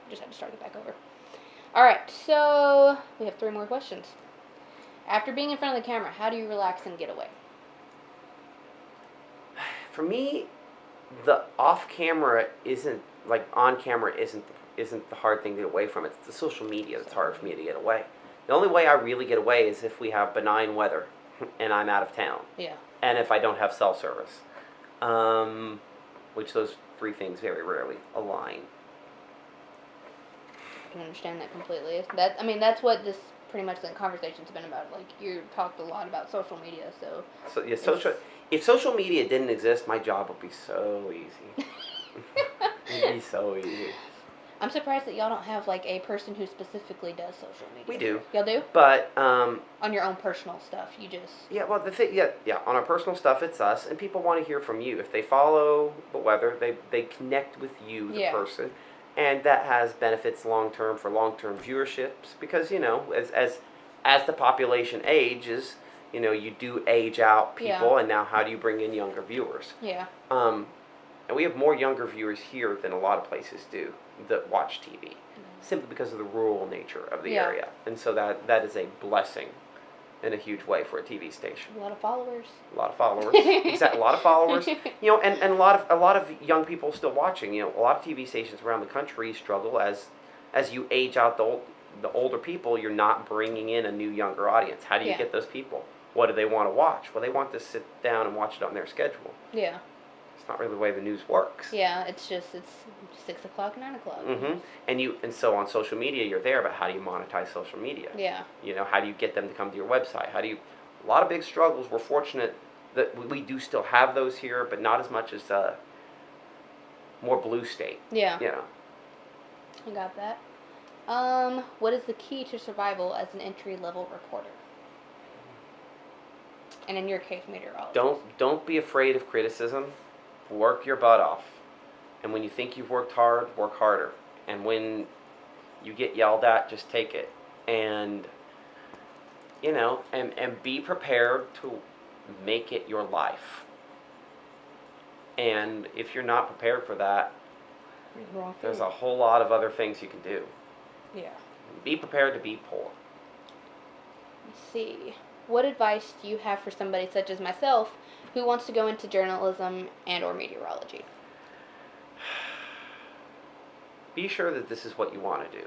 just had to start it back over. Alright, so we have 3 more questions. After being in front of the camera, how do you relax and get away? For me, the off-camera isn't, like, on-camera isn't the hard thing to get away from. It's the social media that's hard for me to get away. The only way I really get away is if we have benign weather and I'm out of town. Yeah. And if I don't have cell service. Which those 3 things very rarely align. I can understand that completely. That's what this pretty much the conversation's been about. Like, you talked a lot about social media, so. So yeah, if social media didn't exist, my job would be so easy. It'd be so easy. I'm surprised that y'all don't have, like, a person who specifically does social media. We do. Y'all do? But, on your own personal stuff, you just... Yeah, well, on our personal stuff, it's us, and people want to hear from you. If they follow the weather, they connect with you, the person, and that has benefits long-term for long-term viewerships, because, as the population ages, you do age out people, and now how do you bring in younger viewers? Yeah. And we have more younger viewers here than a lot of places do that watch TV, simply because of the rural nature of the area. And so that is a blessing in a huge way for a TV station. A lot of followers. A lot of followers. Exactly, a lot of followers. And a lot of young people still watching. A lot of TV stations around the country struggle as you age out the older people. You're not bringing in a new younger audience. How do you get those people? What do they want to watch? Well, they want to sit down and watch it on their schedule. Yeah. It's not really the way the news works. Yeah, it's 6 o'clock, 9 o'clock. And so on social media, you're there, but how do you monetize social media? Yeah. How do you get them to come to your website? A lot of big struggles. We're fortunate that we do still have those here, but not as much as more blue state. Yeah. I got that. What is the key to survival as an entry-level reporter? And in your case, meteorologist. Don't be afraid of criticism. Work your butt off. And when you think you've worked hard, work harder. And when you get yelled at, just take it. And and be prepared to make it your life. And if you're not prepared for that, there's a whole lot of other things you can do. Yeah. Be prepared to be poor. Let's see. What advice do you have for somebody such as myself who wants to go into journalism and or meteorology? Be sure that this is what you want to do.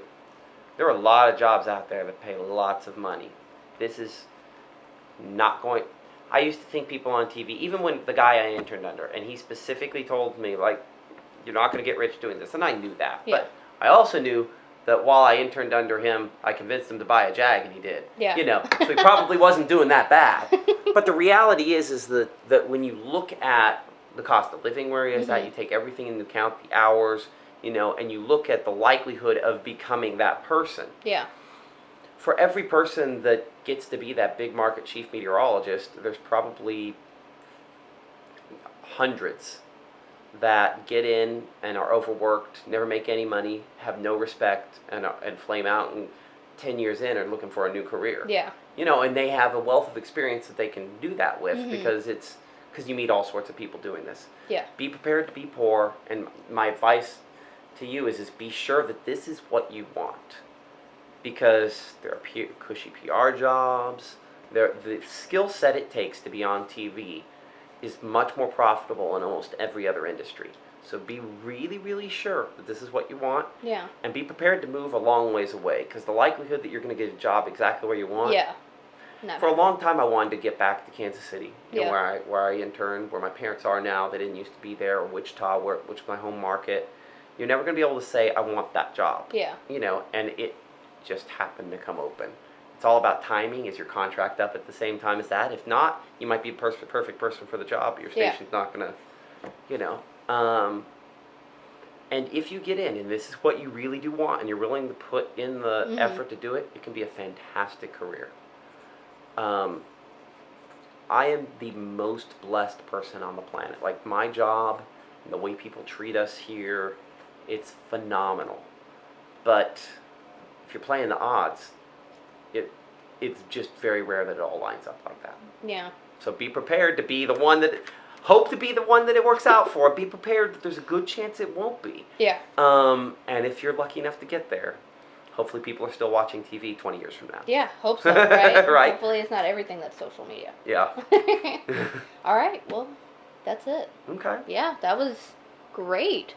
There are a lot of jobs out there that pay lots of money. This is not going... I used to think people on TV, even when the guy I interned under, and he specifically told me, like, you're not going to get rich doing this, and I knew that. Yeah. But I also knew that while I interned under him, I convinced him to buy a Jag, and he did. Yeah. So he probably wasn't doing that bad. But the reality is that when you look at the cost of living where he is at, you take everything into account, the hours, and you look at the likelihood of becoming that person. Yeah. For every person that gets to be that big market chief meteorologist, there's probably hundreds that get in and are overworked, never make any money, have no respect, and flame out, and 10 years in are looking for a new career. Yeah. And they have a wealth of experience that they can do that with because you meet all sorts of people doing this. Yeah. Be prepared to be poor, and my advice to you is be sure that this is what you want. Because there are cushy PR jobs. The skill set it takes to be on TV is much more profitable in almost every other industry. So be really, really sure that this is what you want. Yeah. And be prepared to move a long ways away, because the likelihood that you're going to get a job exactly where you want. Yeah. For a long time, I wanted to get back to Kansas City, where I interned, where my parents are now. They didn't used to be there, or Wichita, which is my home market. You're never going to be able to say, I want that job. Yeah. And it just happened to come open. It's all about timing. Is your contract up at the same time as that? If not, you might be the perfect person for the job, but your station's not going to, and if you get in, and this is what you really do want, and you're willing to put in the effort to do it, it can be a fantastic career. I am the most blessed person on the planet. Like, my job, and the way people treat us here, it's phenomenal. But if you're playing the odds, it's just very rare that it all lines up like that. Yeah. So be prepared to be the one that... hope to be the one that it works out for. Be prepared that there's a good chance it won't be. Yeah. And if you're lucky enough to get there, hopefully people are still watching TV 20 years from now. Yeah, hope so, right? Right? Hopefully it's not everything that's social media. Yeah. All right, well, that's it. Okay. Yeah, that was great.